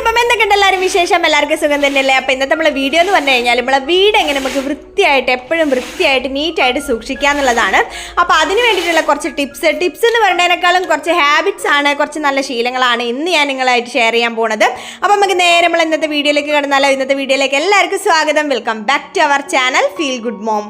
അപ്പം എന്തൊക്കെയുണ്ട് എല്ലാവരും വിശേഷം? എല്ലാവർക്കും സുഖം തന്നെയല്ലേ? അപ്പോൾ ഇന്നത്തെ നമ്മളെ വീഡിയോ എന്ന് പറഞ്ഞു കഴിഞ്ഞാൽ നമ്മളെ വീട് എങ്ങനെ നമുക്ക് വൃത്തിയായിട്ട് എപ്പോഴും വൃത്തിയായിട്ട് നീറ്റായിട്ട് സൂക്ഷിക്കുക എന്നുള്ളതാണ്. അപ്പോൾ അതിന് വേണ്ടിയിട്ടുള്ള കുറച്ച് ടിപ്സ് എന്ന് പറയുന്നതിനേക്കാളും കുറച്ച് ഹാബിറ്റ്സ് ആണ്, കുറച്ച് നല്ല ശീലങ്ങളാണ് ഇന്ന് ഞാൻ നിങ്ങളായിട്ട് ഷെയർ ചെയ്യാൻ പോകുന്നത്. അപ്പോൾ നമുക്ക് നേരെ നമ്മൾ ഇന്നത്തെ വീഡിയോയിലേക്ക് കടന്നാലോ? ഇന്നത്തെ വീഡിയോയിലേക്ക് എല്ലാവർക്കും സ്വാഗതം. Welcome back to our channel feel good mom.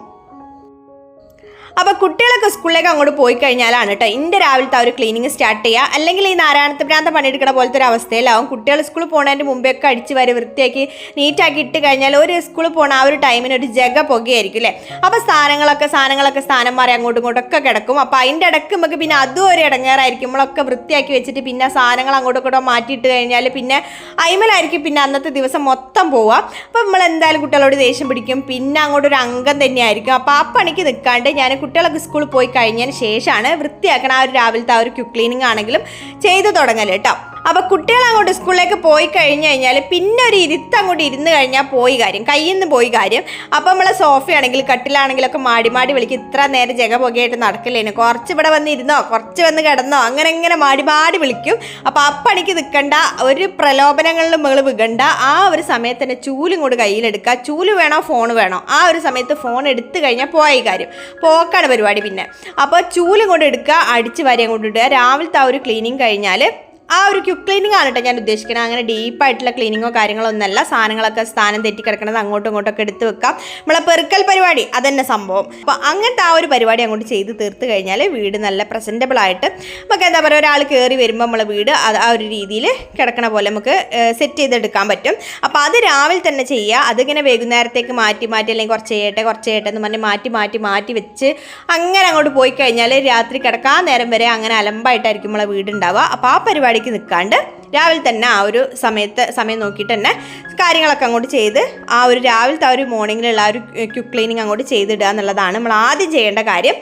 അപ്പോൾ കുട്ടികളൊക്കെ സ്കൂളിലേക്ക് അങ്ങോട്ട് പോയി കഴിഞ്ഞാലാണ് കേട്ടോ ഇൻ്റെ രാവിലത്തെ ഒരു ക്ലീനിങ് സ്റ്റാർട്ട് ചെയ്യുക. അല്ലെങ്കിൽ ഈ നാരായണത്തെ ഭ്രാന്ത പണിയെടുക്കുന്ന പോലത്തെ ഒരു അവസ്ഥയിലാവും. കുട്ടികൾ സ്കൂളിൽ പോകുന്നതിൻ്റെ മുമ്പേയൊക്കെ അടിച്ച് വരെ വൃത്തിയാക്കി നീറ്റാക്കി ഇട്ട് കഴിഞ്ഞാൽ ഒരു സ്കൂളിൽ പോകുന്ന ആ ഒരു ടൈമിന് ഒരു ജഗ പുകയായിരിക്കും അല്ലേ. അപ്പോൾ സാധനങ്ങളൊക്കെ സ്ഥാനം മാറി അങ്ങോട്ടും ഇങ്ങോട്ടൊക്കെ കിടക്കും. അപ്പോൾ അതിൻ്റെ ഇടയ്ക്ക് നമുക്ക് പിന്നെ അതും ഒരു ഇടങ്ങേറായിരിക്കും. നമ്മളൊക്കെ വൃത്തിയാക്കി വെച്ചിട്ട് പിന്നെ സാധനങ്ങൾ അങ്ങോട്ടും ഇങ്ങോട്ടും മാറ്റിയിട്ട് കഴിഞ്ഞാൽ പിന്നെ അയിമലായിരിക്കും പിന്നെ അന്നത്തെ ദിവസം മൊത്തം പോവുക. അപ്പോൾ നമ്മൾ എന്തായാലും കുട്ടികളോട് ദേഷ്യം പിടിക്കും. പിന്നെ അങ്ങോട്ടൊരു അംഗം തന്നെയായിരിക്കും. അപ്പോൾ ആ പണിക്ക് നിൽക്കാണ്ട് ഞാൻ കുട്ടികളൊക്കെ സ്കൂളിൽ പോയി കഴിഞ്ഞതിന് ശേഷമാണ് വൃത്തിയാക്കണം ആ ഒരു രാവിലത്തെ ആ ഒരു ക്വിക്ക് ക്ലീനിങ് ആണെങ്കിലും ചെയ്തു തുടങ്ങൽ കേട്ടോ. അപ്പോൾ കുട്ടികൾ അങ്ങോട്ട് സ്കൂളിലേക്ക് പോയി കഴിഞ്ഞ് കഴിഞ്ഞാൽ പിന്നെ ഒരു ഇരുത്ത് അങ്ങോട്ട് ഇരുന്ന് കഴിഞ്ഞാൽ പോയി കാര്യം, കയ്യിൽ നിന്ന് പോയി കാര്യം. അപ്പോൾ നമ്മളെ സോഫയാണെങ്കിൽ കട്ടിലാണെങ്കിലൊക്കെ മാടി വിളിക്കും. ഇത്ര നേരം ജഗ പുകയായിട്ട് നടക്കില്ലേനു, കുറച്ച് ഇവിടെ വന്നിരുന്നോ, കുറച്ച് വന്ന് കിടന്നോ, അങ്ങനെ മാടി വിളിക്കും. അപ്പോൾ അപ്പണിക്ക് നിൽക്കണ്ട, ഒരു പ്രലോഭനങ്ങളിലും നമ്മൾ വികണ്ട. ആ ഒരു സമയത്ത് തന്നെ ചൂലും കൂടി കയ്യിലെടുക്കുക. ചൂല് വേണോ ഫോൺ വേണോ, ആ ഒരു സമയത്ത് ഫോൺ എടുത്തു കഴിഞ്ഞാൽ പോയി കാര്യം, പോക്കാണ് പരിപാടി. പിന്നെ അപ്പോൾ ചൂലും കൊണ്ട് എടുക്കുക, അടിച്ച് വാരി അങ്ങോട്ട് ഇടുക. രാവിലത്തെ ആ ഒരു ക്ലീനിങ് കഴിഞ്ഞാൽ ആ ഒരു ക്വിക്ക് ക്ലീനിങ് ആണ് കേട്ടോ ഞാൻ ഉദ്ദേശിക്കുന്നത്. അങ്ങനെ ഡീപ്പായിട്ടുള്ള ക്ലീനിങ്ങോ കാര്യങ്ങളോ ഒന്നല്ല. സാധനങ്ങളൊക്കെ സ്ഥാനം തെറ്റിക്കിടക്കണത് അങ്ങോട്ടും ഇങ്ങോട്ടൊക്കെ എടുത്ത് വെക്കാം. നമ്മളെ പെറുക്കൽ പരിപാടി അതന്നെ സംഭവം. അപ്പോൾ അങ്ങനത്തെ ആ ഒരു പരിപാടി അങ്ങോട്ട് ചെയ്ത് തീർത്ത് കഴിഞ്ഞാൽ വീട് നല്ല പ്രസൻറ്റബിൾ ആയിട്ട് നമുക്ക് എന്താ പറയുക, ഒരാൾ കയറി വരുമ്പോൾ നമ്മളെ വീട് ആ ഒരു രീതിയിൽ കിടക്കണ പോലെ നമുക്ക് സെറ്റ് ചെയ്തെടുക്കാൻ പറ്റും. അപ്പോൾ അത് രാവിലെ തന്നെ ചെയ്യുക. അതിങ്ങനെ വൈകുന്നേരത്തേക്ക് മാറ്റി അല്ലെങ്കിൽ കുറച്ച് ചെയ്യട്ടെ എന്ന് പറഞ്ഞ് മാറ്റി വെച്ച് അങ്ങനെ അങ്ങോട്ട് പോയി കഴിഞ്ഞാൽ രാത്രി കിടക്കാൻ നേരം വരെ അങ്ങനെ അലമ്പായിട്ടായിരിക്കും നമ്മളെ വീടുണ്ടാവുക. അപ്പോൾ ആ പരിപാടിക്ക് നിൽക്കാണ്ട് രാവിലെ തന്നെ ആ ഒരു സമയം നോക്കിയിട്ട് തന്നെ കാര്യങ്ങളൊക്കെ അങ്ങോട്ട് ചെയ്ത് ആ ഒരു രാവിലത്തെ ആ ഒരു മോർണിംഗിലുള്ള ആ ഒരു ക്വിക്ക് ക്ലീനിങ് അങ്ങോട്ട് ചെയ്തിടുക എന്നുള്ളതാണ് നമ്മൾ ആദ്യം ചെയ്യേണ്ട കാര്യം.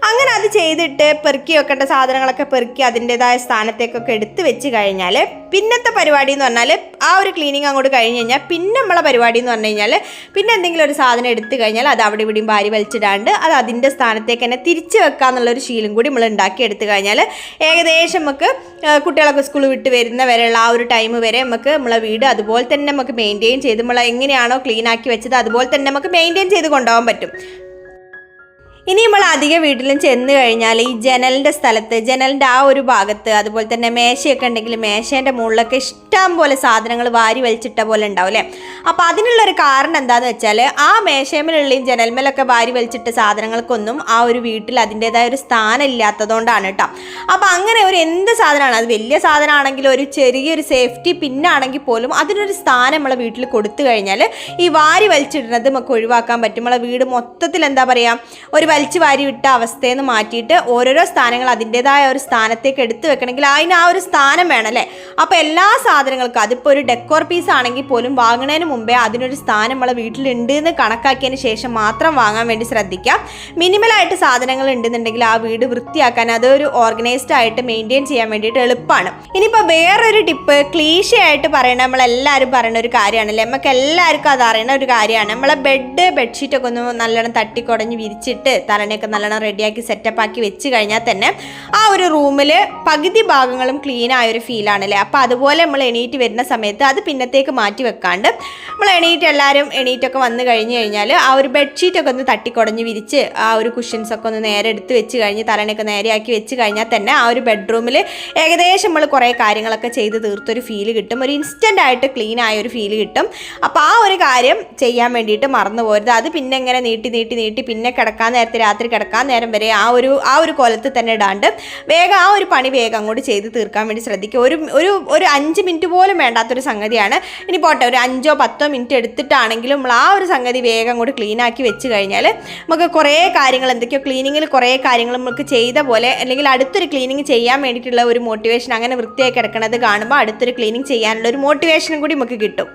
അങ്ങനെ അത് ചെയ്തിട്ട് പെറുക്കി വെക്കേണ്ട സാധനങ്ങളൊക്കെ പെറുക്കി അതിൻ്റെതായ സ്ഥാനത്തേക്കൊക്കെ എടുത്ത് വെച്ച് കഴിഞ്ഞാൽ പിന്നത്തെ പരിപാടി എന്ന് പറഞ്ഞാൽ ആ ഒരു ക്ലീനിങ് അങ്ങോട്ട് കഴിഞ്ഞ് കഴിഞ്ഞാൽ പിന്നെ നമ്മളെ പരിപാടി എന്ന് പറഞ്ഞു കഴിഞ്ഞാൽ പിന്നെ എന്തെങ്കിലും ഒരു സാധനം എടുത്തു കഴിഞ്ഞാൽ അത് അവിടെ ഇവിടെയും വാരി വലിച്ചിടാണ്ട് അത് അതിൻ്റെ സ്ഥാനത്തേക്ക് തന്നെ തിരിച്ച് വെക്കുക എന്നുള്ളൊരു ശീലം കൂടി നമ്മൾ ഉണ്ടാക്കി എടുത്തു കഴിഞ്ഞാൽ ഏകദേശം നമുക്ക് കുട്ടികളൊക്കെ സ്കൂൾ വിട്ട് വരുന്ന വരെയുള്ള ആ ഒരു ടൈം വരെ നമുക്ക് നമ്മളെ വീട് അതുപോലെ തന്നെ നമുക്ക് മെയിൻറ്റെയിൻ ചെയ്ത് നമ്മൾ എങ്ങനെയാണോ ക്ലീൻ ആക്കി വെച്ചത് അതുപോലെ തന്നെ നമുക്ക് മെയിൻറ്റെയിൻ ചെയ്ത് കൊണ്ടുപോകാൻ പറ്റും. ഇനി നമ്മൾ അധികം വീട്ടിലും ചെന്ന് കഴിഞ്ഞാൽ ഈ ജനലിൻ്റെ സ്ഥലത്ത്, ജനലിൻ്റെ ആ ഒരു ഭാഗത്ത്, അതുപോലെ തന്നെ മേശയൊക്കെ ഉണ്ടെങ്കിൽ മേശേൻ്റെ മുകളിലൊക്കെ ഇഷ്ടം പോലെ സാധനങ്ങൾ വാരി വലിച്ചിട്ട പോലെ ഉണ്ടാവും അല്ലേ. അപ്പോൾ അതിനുള്ളൊരു കാരണം എന്താണെന്ന് വെച്ചാൽ ആ മേശമേലുള്ളയും ജനൽമേലൊക്കെ വാരി വലിച്ചിട്ട സാധനങ്ങൾക്കൊന്നും ആ ഒരു വീട്ടിൽ അതിൻ്റേതായ ഒരു സ്ഥാനം ഇല്ലാത്തതുകൊണ്ടാണ് കേട്ടോ. അപ്പോൾ അങ്ങനെ ഒരു എന്ത് സാധനമാണ്, അത് വലിയ സാധനമാണെങ്കിലും ഒരു ചെറിയൊരു സേഫ്റ്റി പിന്നാണെങ്കിൽ പോലും അതിനൊരു സ്ഥാനം നമ്മളെ വീട്ടിൽ കൊടുത്തു കഴിഞ്ഞാൽ ഈ വാരി വലിച്ചിടുന്നത് നമുക്ക് ഒഴിവാക്കാൻ പറ്റും. നമ്മളെ വീട് മൊത്തത്തിൽ എന്താ പറയുക, ഒരു വലിച്ചു വാരി വിട്ട അവസ്ഥയിൽ നിന്ന് മാറ്റിയിട്ട് ഓരോരോ സ്ഥാനങ്ങൾ അതിൻ്റെതായ ഒരു സ്ഥാനത്തേക്ക് എടുത്തു വെക്കണമെങ്കിൽ അതിന് ആ ഒരു സ്ഥാനം വേണം അല്ലേ. അപ്പോൾ എല്ലാ സാധനങ്ങൾക്കും അതിപ്പോൾ ഒരു ഡെക്കോർ പീസ് ആണെങ്കിൽ പോലും വാങ്ങുന്നതിന് മുമ്പേ അതിനൊരു സ്ഥാനം നമ്മളെ വീട്ടിലുണ്ട് എന്ന് കണക്കാക്കിയതിന് ശേഷം മാത്രം വാങ്ങാൻ വേണ്ടി ശ്രദ്ധിക്കാം. മിനിമലായിട്ട് സാധനങ്ങൾ ഉണ്ടെന്നുണ്ടെങ്കിൽ ആ വീട് വൃത്തിയാക്കാൻ അതൊരു ഓർഗനൈസ്ഡ് ആയിട്ട് മെയിൻറ്റെയിൻ ചെയ്യാൻ വേണ്ടിയിട്ട് എളുപ്പമാണ്. ഇനിയിപ്പോൾ വേറൊരു ടിപ്പ് ക്ലീശയായിട്ട് പറയണ നമ്മളെല്ലാവരും പറയുന്ന ഒരു കാര്യമാണല്ലേ, നമുക്ക് എല്ലാവർക്കും അത് അറിയുന്ന ഒരു കാര്യമാണ്. നമ്മളെ ബെഡ്ഷീറ്റൊക്കെ ഒന്ന് നല്ലോണം തട്ടിക്കുടഞ്ഞ് വിരിച്ചിട്ട് തലനെയൊക്കെ നല്ലോണം റെഡിയാക്കി സെറ്റപ്പാക്കി വെച്ച് കഴിഞ്ഞാൽ തന്നെ ആ ഒരു റൂമിൽ പകുതി ഭാഗങ്ങളും ക്ലീൻ ആയൊരു ഫീലാണല്ലേ. അപ്പോൾ അതുപോലെ നമ്മൾ എണീറ്റ് വരുന്ന സമയത്ത് അത് പിന്നത്തേക്ക് മാറ്റി വെക്കാണ്ട് നമ്മൾ എല്ലാവരും എണീറ്റൊക്കെ വന്നു കഴിഞ്ഞ് കഴിഞ്ഞാൽ ആ ഒരു ബെഡ്ഷീറ്റൊക്കെ ഒന്ന് തട്ടിക്കുടഞ്ഞ് വിരിച്ച് ആ ഒരു കുഷ്യൻസൊക്കെ ഒന്ന് നേരെ എടുത്ത് വെച്ച് കഴിഞ്ഞ് തലനെയൊക്കെ നേരെയാക്കി വെച്ച് കഴിഞ്ഞാൽ തന്നെ ആ ഒരു ബെഡ്റൂമിൽ ഏകദേശം നമ്മൾ കുറേ കാര്യങ്ങളൊക്കെ ചെയ്ത് തീർത്തൊരു ഫീല് കിട്ടും, ഒരു ഇൻസ്റ്റൻ്റ് ആയിട്ട് ക്ലീൻ ആയൊരു ഫീല് കിട്ടും. അപ്പോൾ ആ ഒരു കാര്യം ചെയ്യാൻ വേണ്ടിയിട്ട് മറന്നു പോരുത്. അത് പിന്നെ ഇങ്ങനെ നീട്ടി പിന്നെ കിടക്കാൻ നേരത്തെ രാത്രി കിടക്കാൻ നേരം വരെ ആ ഒരു കോലത്തിൽ തന്നെ ഇടാണ്ട് വേഗം ആ ഒരു പണി വേഗം അങ്ങോട്ട് ചെയ്ത് തീർക്കാൻ വേണ്ടി ശ്രദ്ധിക്കുക. ഒരു 5 മിനിറ്റ് പോലും വേണ്ടാത്തൊരു സംഗതിയാണ്. ഇനി പോട്ടെ, ഒരു 5-10 മിനിറ്റ് എടുത്തിട്ടാണെങ്കിലും നമ്മൾ ആ ഒരു സംഗതി വേഗം അങ്ങോട്ട് ക്ലീൻ ആക്കി വെച്ച് കഴിഞ്ഞാൽ നമുക്ക് കുറേ കാര്യങ്ങൾ എന്തൊക്കെയോ ക്ലീനിങ്ങിൽ കുറേ കാര്യങ്ങൾ നമുക്ക് ചെയ്ത പോലെ അല്ലെങ്കിൽ അടുത്തൊരു ക്ലീനിങ് ചെയ്യാൻ വേണ്ടിയിട്ടുള്ള ഒരു മോട്ടിവേഷൻ, അങ്ങനെ വൃത്തിയായി കിടക്കണത് കാണുമ്പോൾ അടുത്തൊരു ക്ലീനിങ് ചെയ്യാനുള്ള ഒരു മോട്ടിവേഷനും കൂടി നമുക്ക് കിട്ടും.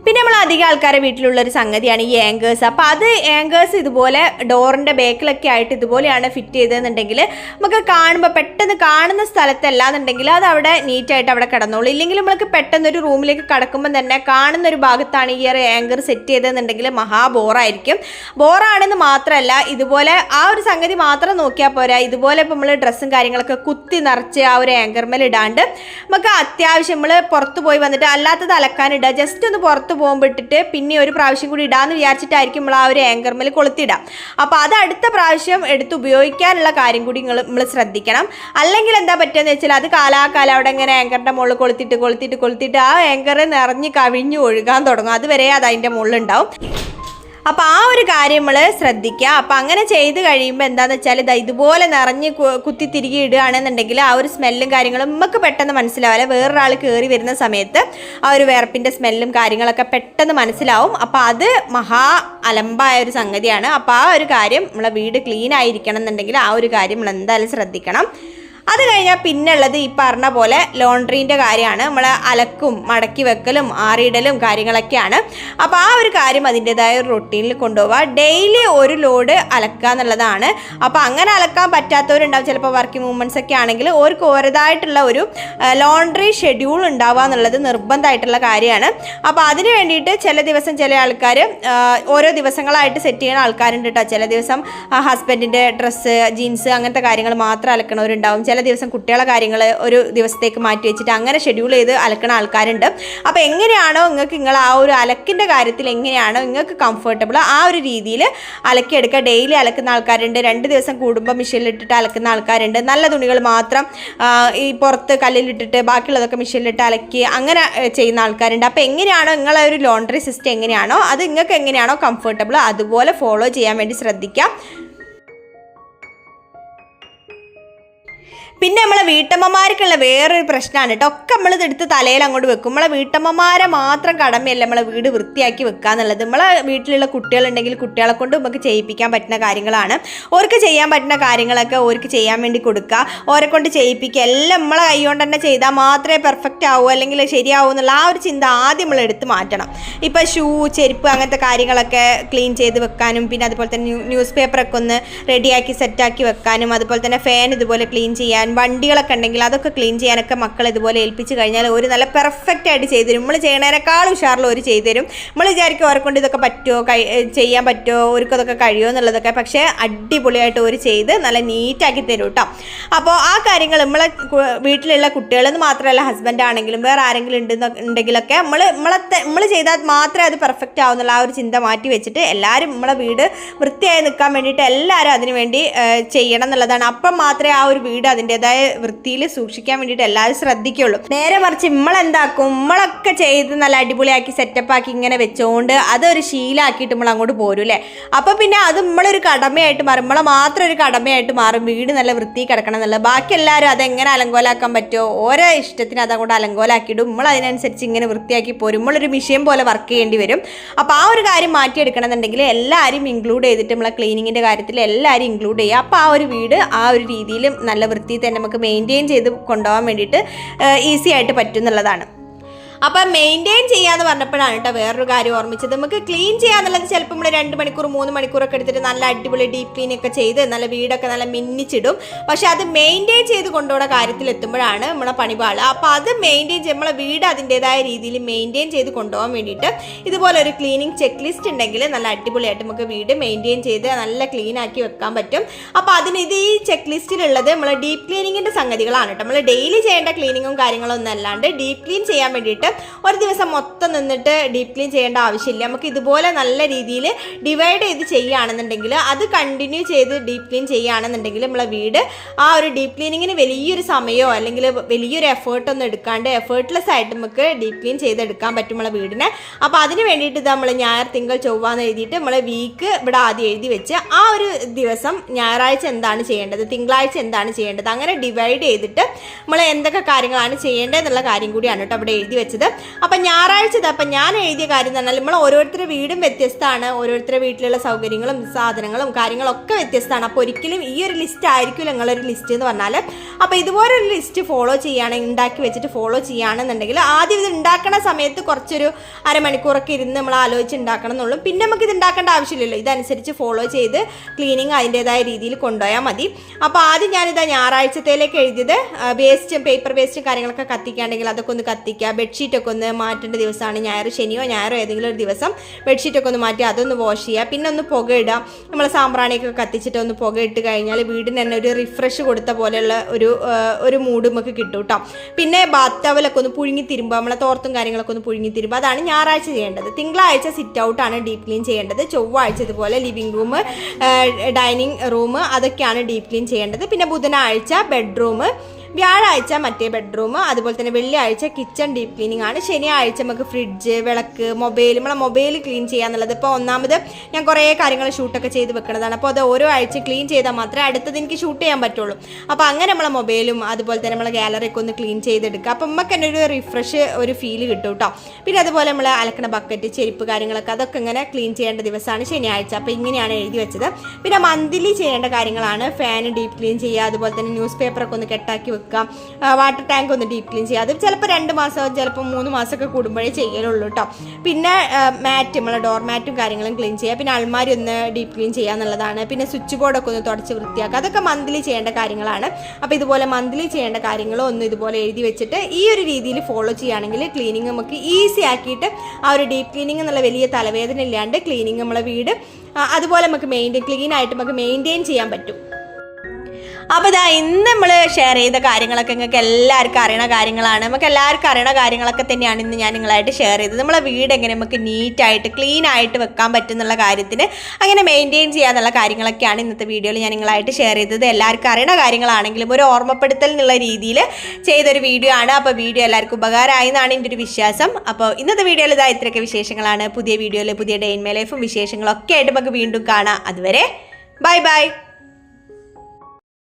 പിന്നെ നമ്മൾ അധികം ആൾക്കാരെ വീട്ടിലുള്ളൊരു സംഗതിയാണ് ഈ ആങ്കേഴ്സ്. അപ്പോൾ അത് ആങ്കേഴ്സ് ഇതുപോലെ ഡോറിൻ്റെ ബേക്കിലൊക്കെ ആയിട്ട് ഇതുപോലെയാണ് ഫിറ്റ് ചെയ്തതെന്നുണ്ടെങ്കിൽ നമുക്ക് കാണുമ്പോൾ പെട്ടെന്ന് കാണുന്ന സ്ഥലത്തല്ലാന്നുണ്ടെങ്കിൽ അത് അവിടെ നീറ്റായിട്ട് അവിടെ കിടന്നോളൂ. ഇല്ലെങ്കിൽ നമ്മൾക്ക് പെട്ടെന്ന് ഒരു റൂമിലേക്ക് കടക്കുമ്പോൾ തന്നെ കാണുന്ന ഒരു ഭാഗത്താണ് ഈ ഒരു ആങ്കർ സെറ്റ് ചെയ്തതെന്നുണ്ടെങ്കിൽ മഹാ ബോറായിരിക്കും. ബോറാണെന്ന് മാത്രമല്ല, ഇതുപോലെ ആ ഒരു സംഗതി മാത്രം നോക്കിയാൽ പോരാ, ഇതുപോലെ ഇപ്പോൾ നമ്മൾ ഡ്രസ്സും കാര്യങ്ങളൊക്കെ കുത്തി നിറച്ച് ആ ഒരു ആങ്കർമേൽ ഇടാണ്ട് നമുക്ക് അത്യാവശ്യം നമ്മൾ പുറത്ത് പോയി വന്നിട്ട് അല്ലാത്തത് അലക്കാനിടുക, ജസ്റ്റ് ഒന്ന് പുറത്ത് പോകുമ്പോൾ ഇട്ടിട്ട് പിന്നെ ഒരു പ്രാവശ്യം കൂടി ഇടാമെന്ന് വിചാരിച്ചിട്ടായിരിക്കും നമ്മൾ ആ ഒരു ആങ്കർമേൽ കൊളുത്തിടാം. അപ്പോൾ അത് അടുത്ത പ്രാവശ്യം എടുത്ത് ഉപയോഗിക്കാനുള്ള കാര്യം കൂടി നമ്മൾ ശ്രദ്ധിക്കണം. അല്ലെങ്കിൽ എന്താ പറ്റുകയെന്ന് വെച്ചാൽ അത് കാലാകാലം അവിടെ ഇങ്ങനെ ആങ്കറിൻ്റെ മുകളിൽ കൊളുത്തിട്ട് ആ ആങ്കർ നിറഞ്ഞ് കവിഞ്ഞ് ഒഴുകാൻ തുടങ്ങും. അതുവരെ അത് അതിൻ്റെ മുകളിലുണ്ടാവും. അപ്പോൾ ആ ഒരു കാര്യം നമ്മൾ ശ്രദ്ധിക്കുക. അപ്പോൾ അങ്ങനെ ചെയ്ത് കഴിയുമ്പോൾ എന്താണെന്ന് വെച്ചാൽ ഇതുപോലെ നിറഞ്ഞ് കുത്തി തിരികെ ഇടുകയാണെന്നുണ്ടെങ്കിൽ ആ ഒരു സ്മെല്ലും കാര്യങ്ങളും നമുക്ക് പെട്ടെന്ന് മനസ്സിലാവില്ല. വേറൊരാൾ കയറി വരുന്ന സമയത്ത് ആ ഒരു വിയർപ്പിൻ്റെ സ്മെല്ലും കാര്യങ്ങളൊക്കെ പെട്ടെന്ന് മനസ്സിലാവും. അപ്പോൾ അത് മഹാ അലമ്പായ ഒരു സംഗതിയാണ്. അപ്പോൾ ആ ഒരു കാര്യം നമ്മളെ വീട് ക്ലീൻ ആയിരിക്കണം എന്നുണ്ടെങ്കിൽ ആ ഒരു കാര്യം നമ്മൾ എന്തായാലും ശ്രദ്ധിക്കണം. അത് കഴിഞ്ഞാൽ പിന്നുള്ളത് ഈ പറഞ്ഞ പോലെ ലോണ്ട്രീൻ്റെ കാര്യമാണ്. നമ്മൾ അലക്കും മടക്കി വെക്കലും ആറിയിടലും കാര്യങ്ങളൊക്കെയാണ്. അപ്പോൾ ആ ഒരു കാര്യം അതിൻ്റെതായ ഒരു റൊട്ടീനിൽ കൊണ്ടുപോവുക. ഡെയിലി ഒരു ലോഡ് അലക്കുക എന്നുള്ളതാണ്. അപ്പോൾ അങ്ങനെ അലക്കാൻ പറ്റാത്തവരുണ്ടാവും, ചിലപ്പോൾ വർക്കിംഗ് വുമൻസ് ഒക്കെ ആണെങ്കിൽ അവർക്ക് ഓരോതായിട്ടുള്ള ഒരു ലോണ്ട്രി ഷെഡ്യൂൾ ഉണ്ടാവുക എന്നുള്ളത് നിർബന്ധമായിട്ടുള്ള കാര്യമാണ്. അപ്പോൾ അതിന് വേണ്ടിയിട്ട് ചില ദിവസം ചില ആൾക്കാർ ഓരോ ദിവസങ്ങളായിട്ട് സെറ്റ് ചെയ്യുന്ന ആൾക്കാരുണ്ട് കേട്ടോ. ചില ദിവസം ഹസ്ബൻഡിൻ്റെ ഡ്രസ്സ് ജീൻസ് അങ്ങനത്തെ കാര്യങ്ങൾ മാത്രം അലക്കണവരുണ്ടാവും. ചില ദിവസം കുട്ടികളെ കാര്യങ്ങൾ ഒരു ദിവസത്തേക്ക് മാറ്റി വെച്ചിട്ട് അങ്ങനെ ഷെഡ്യൂൾ ചെയ്ത് അലക്കണ ആൾക്കാരുണ്ട്. അപ്പോൾ എങ്ങനെയാണോ നിങ്ങൾക്ക് നിങ്ങൾ ആ ഒരു അലക്കിൻ്റെ കാര്യത്തിൽ എങ്ങനെയാണോ നിങ്ങൾക്ക് കംഫർട്ടബിൾ ആ ഒരു രീതിയിൽ അലക്കിയെടുക്കുക. ഡെയിലി അലക്കുന്ന ആൾക്കാരുണ്ട്, 2 ദിവസം കൂടുമ്പോൾ മെഷീനിലിട്ടിട്ട് അലക്കുന്ന ആൾക്കാരുണ്ട്. നല്ല തുണികൾ മാത്രം ഈ പുറത്ത് കല്ലിലിട്ടിട്ട് ബാക്കിയുള്ളതൊക്കെ മെഷീനിലിട്ട് അലക്കി അങ്ങനെ ചെയ്യുന്ന ആൾക്കാരുണ്ട്. അപ്പോൾ എങ്ങനെയാണോ നിങ്ങളെ ഒരു ലോണ്ട്രി സിസ്റ്റം എങ്ങനെയാണോ അത് നിങ്ങൾക്ക് എങ്ങനെയാണോ കംഫർട്ടബിൾ അതുപോലെ ഫോളോ ചെയ്യാൻ വേണ്ടി ശ്രദ്ധിക്കുക. പിന്നെ നമ്മളെ വീട്ടമ്മമാർക്കുള്ള വേറൊരു പ്രശ്നമാണ് കേട്ടോ. ഒക്കെ നമ്മളിതെടുത്ത് തലയിൽ അങ്ങോട്ട് വെക്കും. നമ്മളെ വീട്ടമ്മമാരെ മാത്രം കടമയല്ല നമ്മളെ വീട് വൃത്തിയാക്കി വെക്കുക എന്നുള്ളത്. നമ്മളെ വീട്ടിലുള്ള കുട്ടികളുണ്ടെങ്കിൽ കുട്ടികളെ കൊണ്ട് നമുക്ക് ചെയ്യിപ്പിക്കാൻ പറ്റുന്ന കാര്യങ്ങളാണ്. ഓർക്ക് ചെയ്യാൻ പറ്റുന്ന കാര്യങ്ങളൊക്കെ ഓർക്ക് ചെയ്യാൻ വേണ്ടി കൊടുക്കുക, ഓരെ കൊണ്ട് ചെയ്യിപ്പിക്കുക. എല്ലാം നമ്മളെ കൈ കൊണ്ട് തന്നെ ചെയ്താൽ മാത്രമേ പെർഫെക്റ്റ് ആവൂ അല്ലെങ്കിൽ ശരിയാവൂ എന്നുള്ള ആ ഒരു ചിന്ത ആദ്യം നമ്മൾ എടുത്ത് മാറ്റണം. ഇപ്പോൾ ഷൂ ചെരുപ്പ് അങ്ങനത്തെ കാര്യങ്ങളൊക്കെ ക്ലീൻ ചെയ്ത് വെക്കാനും, പിന്നെ അതുപോലെ തന്നെ ന്യൂസ് പേപ്പറൊക്കെ ഒന്ന് റെഡിയാക്കി സെറ്റാക്കി വെക്കാനും, അതുപോലെ തന്നെ ഫാൻ ഇതുപോലെ ക്ലീൻ ചെയ്യാൻ, വണ്ടികളൊക്കെ ഉണ്ടെങ്കിൽ അതൊക്കെ ക്ലീൻ ചെയ്യാനൊക്കെ മക്കൾ ഇതുപോലെ ഏൽപ്പിച്ച് കഴിഞ്ഞാൽ ഒരു നല്ല പെർഫെക്റ്റ് ആയിട്ട് ചെയ്തു തരും. നമ്മൾ ചെയ്യണേനേക്കാൾ ഉഷാറിൽ ഒരു ചെയ്തു തരും. നമ്മൾ വിചാരിക്കും അവരെ കൊണ്ട് ഇതൊക്കെ പറ്റുമോ, ചെയ്യാൻ പറ്റുമോ, അവർക്കതൊക്കെ കഴിയുമോ എന്നുള്ളതൊക്കെ. പക്ഷേ അടിപൊളിയായിട്ട് ഒരു ചെയ്ത് നല്ല നീറ്റാക്കി തരും കേട്ടോ. അപ്പോൾ ആ കാര്യങ്ങൾ നമ്മളെ വീട്ടിലുള്ള കുട്ടികളെന്ന് മാത്രമല്ല ഹസ്ബൻഡ് ആണെങ്കിലും വേറെ ആരെങ്കിലും ഉണ്ടെങ്കിലൊക്കെ നമ്മൾ ചെയ്താൽ മാത്രമേ അത് പെർഫെക്റ്റ് ആവുന്നുള്ള ആ ഒരു ചിന്ത മാറ്റി വെച്ചിട്ട് എല്ലാവരും നമ്മളെ വീട് വൃത്തിയായി നിൽക്കാൻ വേണ്ടിയിട്ട് എല്ലാവരും അതിന് വേണ്ടി ചെയ്യണം എന്നുള്ളതാണ്. അപ്പം മാത്രമേ ആ ഒരു വീട് അതിൻ്റെതായ വൃത്തിയിൽ സൂക്ഷിക്കാൻ വേണ്ടിയിട്ട് എല്ലാവരും ശ്രദ്ധിക്കുള്ളൂ. നേരെ മറിച്ച് നമ്മളെന്താക്കും, നമ്മളൊക്കെ ചെയ്ത് നല്ല അടിപൊളിയാക്കി സെറ്റപ്പാക്കി ഇങ്ങനെ വെച്ചുകൊണ്ട് അതൊരു ശീലമാക്കിയിട്ട് നമ്മൾ അങ്ങോട്ട് പോരും അല്ലേ. അപ്പോൾ പിന്നെ അത് നമ്മളൊരു കടമയായിട്ട് മാറും, നമ്മളെ മാത്രം ഒരു കടമയായിട്ട് മാറും വീട് നല്ല വൃത്തി കിടക്കണം എന്നുള്ളത്. ബാക്കി എല്ലാവരും അതെങ്ങനെ അലങ്കോലാക്കാൻ പറ്റുമോ ഓരോ ഇഷ്ടത്തിന് അതങ്ങോട്ട് അലങ്കോലാക്കിയിടും. നമ്മൾ അതിനനുസരിച്ച് ഇങ്ങനെ വൃത്തിയാക്കി പോരും. നമ്മളൊരു മിഷ്യൻ പോലെ വർക്ക് ചെയ്യേണ്ടി വരും. അപ്പോൾ ആ ഒരു കാര്യം മാറ്റിയെടുക്കണം എന്നുണ്ടെങ്കിൽ എല്ലാവരും ഇൻക്ലൂഡ് ചെയ്തിട്ട് നമ്മളെ ക്ലീനിങ്ങിൻ്റെ കാര്യത്തിൽ എല്ലാവരും ഇൻക്ലൂഡ് ചെയ്യുക. അപ്പോൾ ആ ഒരു വീട് ആ ഒരു രീതിയിൽ നല്ല വൃത്തി തന്നെ നമുക്ക് മെയിൻറ്റെയിൻ ചെയ്ത് കൊണ്ടുപോകാൻ വേണ്ടിയിട്ട് ഈസി ആയിട്ട് പറ്റും എന്നുള്ളതാണ്. അപ്പം മെയിൻറ്റെയിൻ ചെയ്യാന്ന് പറഞ്ഞപ്പോഴാണ് കേട്ടോ വേറൊരു കാര്യം ഓർമ്മിച്ചത്. നമുക്ക് ക്ലീൻ ചെയ്യാന്നുള്ളത് ചിലപ്പോൾ നമ്മൾ 2 മണിക്കൂർ 3 മണിക്കൂറൊക്കെ എടുത്തിട്ട് നല്ല അടിപൊളി ഡീപ്പ് ക്ലീൻ ഒക്കെ ചെയ്ത് നല്ല വീടൊക്കെ നല്ല മിന്നിച്ചിടും. പക്ഷെ അത് മെയിൻറ്റെയിൻ ചെയ്ത് കൊണ്ടുപോകുന്ന കാര്യത്തിൽ എത്തുമ്പോഴാണ് നമ്മളെ പണിപാട്. അപ്പോൾ അത് മെയിൻറ്റെയിൻ നമ്മളെ വീട് അതിൻ്റെതായ രീതിയിൽ മെയിൻറ്റെയിൻ ചെയ്ത് കൊണ്ടുപോകാൻ വേണ്ടിയിട്ട് ഇതുപോലെ ഒരു ക്ലീനിങ് ചെക്ക് ലിസ്റ്റ് ഉണ്ടെങ്കിൽ നല്ല അടിപൊളിയായിട്ട് നമുക്ക് വീട് മെയിൻറ്റെയിൻ ചെയ്ത് നല്ല ക്ലീൻ ആക്കി വെക്കാൻ പറ്റും. അപ്പോൾ ഇത് ഈ ചെക്ക് ലിസ്റ്റിലുള്ളത് നമ്മൾ ഡീപ്പ് ക്ലീനിങ്ങിൻ്റെ സംഗതികളാണ് കേട്ടോ. നമ്മൾ ഡെയിലി ചെയ്യേണ്ട ക്ലീനിങ്ങും കാര്യങ്ങളും ഒന്നും അല്ലാണ്ട് ഡീപ്പ് ക്ലീൻ ചെയ്യാൻ വേണ്ടിയിട്ട് ഒരു ദിവസം മൊത്തം നിന്നിട്ട് ഡീപ്പ് ക്ലീൻ ചെയ്യേണ്ട ആവശ്യമില്ല. നമുക്ക് ഇതുപോലെ നല്ല രീതിയിൽ ഡിവൈഡ് ചെയ്ത് ചെയ്യുകയാണെന്നുണ്ടെങ്കിൽ അത് കണ്ടിന്യൂ ചെയ്ത് ഡീപ്പ് ക്ലീൻ ചെയ്യുകയാണെന്നുണ്ടെങ്കിൽ നമ്മളെ വീട് ആ ഒരു ഡീപ്പ് ക്ലീനിങ്ങിന് വലിയൊരു സമയമോ അല്ലെങ്കിൽ വലിയൊരു എഫേർട്ടൊന്നും എടുക്കാണ്ട് എഫേർട്ട്ലെസ് ആയിട്ട് നമുക്ക് ഡീപ്പ് ക്ലീൻ ചെയ്തെടുക്കാൻ പറ്റും നമ്മളെ വീടിനെ. അപ്പോൾ അതിന് വേണ്ടിയിട്ട് ഇത് നമ്മൾ ഞായർ തിങ്കൾ ചൊവ്വ എന്ന് എഴുതിയിട്ട് നമ്മളെ വീക്ക് ഇവിടെ ആദ്യം എഴുതി വെച്ച് ആ ഒരു ദിവസം ഞായറാഴ്ച എന്താണ് ചെയ്യേണ്ടത്, തിങ്കളാഴ്ച എന്താണ് ചെയ്യേണ്ടത്, അങ്ങനെ ഡിവൈഡ് ചെയ്തിട്ട് നമ്മൾ എന്തൊക്കെ കാര്യങ്ങളാണ് ചെയ്യേണ്ടത് എന്നുള്ള കാര്യം കൂടിയാണ് കേട്ടോ അവിടെ എഴുതി വെച്ചത്. വെച്ചത്. അപ്പം ഞായറാഴ്ച അപ്പം ഞാൻ എഴുതിയ കാര്യം എന്ന് പറഞ്ഞാൽ നമ്മൾ ഓരോരുത്തരുടെ വീടും വ്യത്യസ്തമാണ്, ഓരോരുത്തരുടെ വീട്ടിലുള്ള സൗകര്യങ്ങളും സാധനങ്ങളും കാര്യങ്ങളൊക്കെ വ്യത്യസ്തമാണ്. അപ്പോൾ ഒരിക്കലും ഈ ഒരു ലിസ്റ്റ് ആയിരിക്കും നിങ്ങളൊരു ലിസ്റ്റ് എന്ന് പറഞ്ഞാൽ. അപ്പോൾ ഇതുപോലൊരു ലിസ്റ്റ് ഫോളോ ചെയ്യുകയാണെങ്കിൽ, ഉണ്ടാക്കി വെച്ചിട്ട് ഫോളോ ചെയ്യുകയാണെന്നുണ്ടെങ്കിൽ ആദ്യം ഇത് ഉണ്ടാക്കുന്ന സമയത്ത് കുറച്ചൊരു അരമണിക്കൂറൊക്കെ ഇരുന്ന് നമ്മൾ ആലോചിച്ച് ഉണ്ടാക്കണം എന്നുള്ളൂ. പിന്നെ നമുക്ക് ഇത് ഉണ്ടാക്കേണ്ട ആവശ്യമില്ലല്ലോ, ഇതനുസരിച്ച് ഫോളോ ചെയ്ത് ക്ലീനിങ് അതിൻ്റെതായ രീതിയിൽ കൊണ്ടുപോയാൽ മതി. അപ്പോൾ ആദ്യം ഞാനിതാ ഞായറാഴ്ചത്തേലേക്ക് എഴുതിയത് വേസ്റ്റും പേപ്പർ വേസ്റ്റും കാര്യങ്ങളൊക്കെ കത്തിക്കുകയാണെങ്കിൽ അതൊക്കെ ഒന്ന് കത്തിക്കുക. ബെഡ്ഷീറ്റൊക്കെ ഒന്ന് മാറ്റേണ്ട ദിവസമാണ് ശനിയോ ഞായറോ ഏതെങ്കിലും ഒരു ദിവസം ബെഡ്ഷീറ്റൊക്കെ ഒന്ന് മാറ്റി അതൊന്ന് വാഷ് ചെയ്യുക. പിന്നെ ഒന്ന് പുക ഇടുക. നമ്മൾ സാമ്പ്രാണിയൊക്കെ കത്തിച്ചിട്ട് ഒന്ന് പുക ഇട്ട് കഴിഞ്ഞാൽ വീടിന് തന്നെ ഒരു റിഫ്രഷ് കൊടുത്ത പോലെയുള്ള ഒരു മൂഡ് നമുക്ക് കിട്ടും കേട്ടോ. പിന്നെ ബാത്ത് ടവലൊക്കെ ഒന്ന് പുഴുങ്ങി തിരുമ്പോൾ, നമ്മളെ തോർത്തും കാര്യങ്ങളൊക്കെ ഒന്ന് പുഴുങ്ങി തിരുമ്പോൾ, അതാണ് ഞായറാഴ്ച ചെയ്യേണ്ടത്. തിങ്കളാഴ്ച സിറ്റ് ഔട്ടാണ് ഡീപ്പ് ക്ലീൻ ചെയ്യേണ്ടത്. ചൊവ്വാഴ്ച ഇതുപോലെ ലിവിംഗ് റൂം, ഡൈനിങ് റൂം അതൊക്കെയാണ് ഡീപ്പ് ക്ലീൻ ചെയ്യേണ്ടത്. പിന്നെ ബുധനാഴ്ച ബെഡ്റൂം, വ്യാഴാഴ്ച മറ്റേ ബെഡ്റൂം, അതുപോലെ തന്നെ വെള്ളിയാഴ്ച കിച്ചൺ ഡീപ്പ് ക്ലീനിങ് ആണ്. ശനിയാഴ്ച നമുക്ക് ഫ്രിഡ്ജ്, വിളക്ക്, നമ്മളെ മൊബൈൽ ക്ലീൻ ചെയ്യാന്നുള്ളത്. ഇപ്പോൾ ഒന്നാമത് ഞാൻ കുറേ കാര്യങ്ങൾ ഷൂട്ടൊക്കെ ചെയ്ത് വെക്കുന്നതാണ്. അപ്പോൾ അത് ഓരോ ആഴ്ച ക്ലീൻ ചെയ്താൽ മാത്രമേ അടുത്തത് എനിക്ക് ഷൂട്ട് ചെയ്യാൻ പറ്റുള്ളൂ. അപ്പോൾ അങ്ങനെ നമ്മളെ മൊബൈലും അതുപോലെ തന്നെ നമ്മളെ ഗാലറിയൊക്കെ ഒന്ന് ക്ലീൻ ചെയ്തെടുക്കുക. അപ്പോൾ നമുക്ക് തന്നെ ഒരു റിഫ്രഷ് ഒരു ഫീല് കിട്ടും കേട്ടോ. പിന്നെ അതുപോലെ നമ്മൾ അലക്കണ ബക്കറ്റ്, ചെരുപ്പ് കാര്യങ്ങളൊക്കെ അതൊക്കെ ഇങ്ങനെ ക്ലീൻ ചെയ്യേണ്ട ദിവസമാണ് ശനിയാഴ്ച. അപ്പോൾ ഇങ്ങനെയാണ് എഴുതി വെച്ചത്. പിന്നെ മന്ത്ലി ചെയ്യേണ്ട കാര്യങ്ങളാണ് ഫാൻ ഡീപ്പ് ക്ലീൻ ചെയ്യുക, അതുപോലെ തന്നെ ന്യൂസ് പേപ്പറൊക്കെ ഒന്ന് കെട്ടാക്കി വെക്കുക, വാട്ടർ ടാങ്ക് ഒന്ന് ഡീപ്പ് ക്ലീൻ ചെയ്യുക. അത് ചിലപ്പോൾ 2 മാസം ചിലപ്പോൾ 3 മാസമൊക്കെ കൂടുമ്പോഴേ ചെയ്യലുള്ളൂ കേട്ടോ. പിന്നെ മാറ്റ്, നമ്മളെ ഡോർ മാറ്റും കാര്യങ്ങളും ക്ലീൻ ചെയ്യുക. പിന്നെ അൾമാരി ഒന്ന് ഡീപ്പ് ക്ലീൻ ചെയ്യുക എന്നുള്ളതാണ്. പിന്നെ സ്വിച്ച് ബോർഡൊക്കെ ഒന്ന് തുടച്ച് വൃത്തിയാക്കുക. അതൊക്കെ മന്ത്ലി ചെയ്യേണ്ട കാര്യങ്ങളാണ്. അപ്പോൾ ഇതുപോലെ മന്ത്ലി ചെയ്യേണ്ട കാര്യങ്ങളും ഒന്ന് ഇതുപോലെ എഴുതി വെച്ചിട്ട് ഈ ഒരു രീതിയിൽ ഫോളോ ചെയ്യുകയാണെങ്കിൽ ക്ലീനിങ് നമുക്ക് ഈസി ആക്കിയിട്ട് ആ ഒരു ഡീപ്പ് ക്ലീനിങ് എന്നുള്ള വലിയ തലവേദന ഇല്ലാണ്ട് ക്ലീനിങ് നമ്മളെ വീട് അതുപോലെ നമുക്ക് ക്ലീൻ ആയിട്ട് നമുക്ക് മെയിൻറ്റെയിൻ ചെയ്യാൻ പറ്റും. അപ്പോൾ ഇതാ ഇന്ന് നമ്മൾ ഷെയർ ചെയ്ത കാര്യങ്ങളൊക്കെ നിങ്ങൾക്ക് എല്ലാവർക്കും അറിയണ കാര്യങ്ങളാണ്. നമുക്ക് എല്ലാവർക്കും അറിയണ കാര്യങ്ങളൊക്കെ തന്നെയാണ് ഇന്ന് ഞാൻ നിങ്ങളായിട്ട് ഷെയർ ചെയ്തത്. നമ്മളെ വീട് എങ്ങനെ നമുക്ക് നീറ്റായിട്ട് ക്ലീൻ ആയിട്ട് വെക്കാൻ പറ്റുന്നുള്ള കാര്യത്തിന് അങ്ങനെ മെയിൻറ്റെയിൻ ചെയ്യാന്നുള്ള കാര്യങ്ങളൊക്കെയാണ് ഇന്നത്തെ വീഡിയോയിൽ ഞാൻ നിങ്ങളായിട്ട് ഷെയർ ചെയ്തത്. എല്ലാവർക്കും അറിയണ കാര്യങ്ങളാണെങ്കിലും ഒരു ഓർമ്മപ്പെടുത്തൽ എന്നുള്ള രീതിയിൽ ചെയ്തൊരു വീഡിയോ ആണ്. അപ്പോൾ വീഡിയോ എല്ലാവർക്കും ഉപകാരമായി എന്നാണ് എൻ്റെ ഒരു വിശ്വാസം. അപ്പോൾ ഇന്നത്തെ വീഡിയോയിൽ ഇതാ ഇത്രയൊക്കെ വിശേഷങ്ങളാണ്. പുതിയ വീഡിയോയിൽ പുതിയ ഡേ ഇൻ മൈ ലൈഫും വിശേഷങ്ങളൊക്കെ ആയിട്ട് നമുക്ക് വീണ്ടും കാണാം. അതുവരെ ബൈ ബൈ.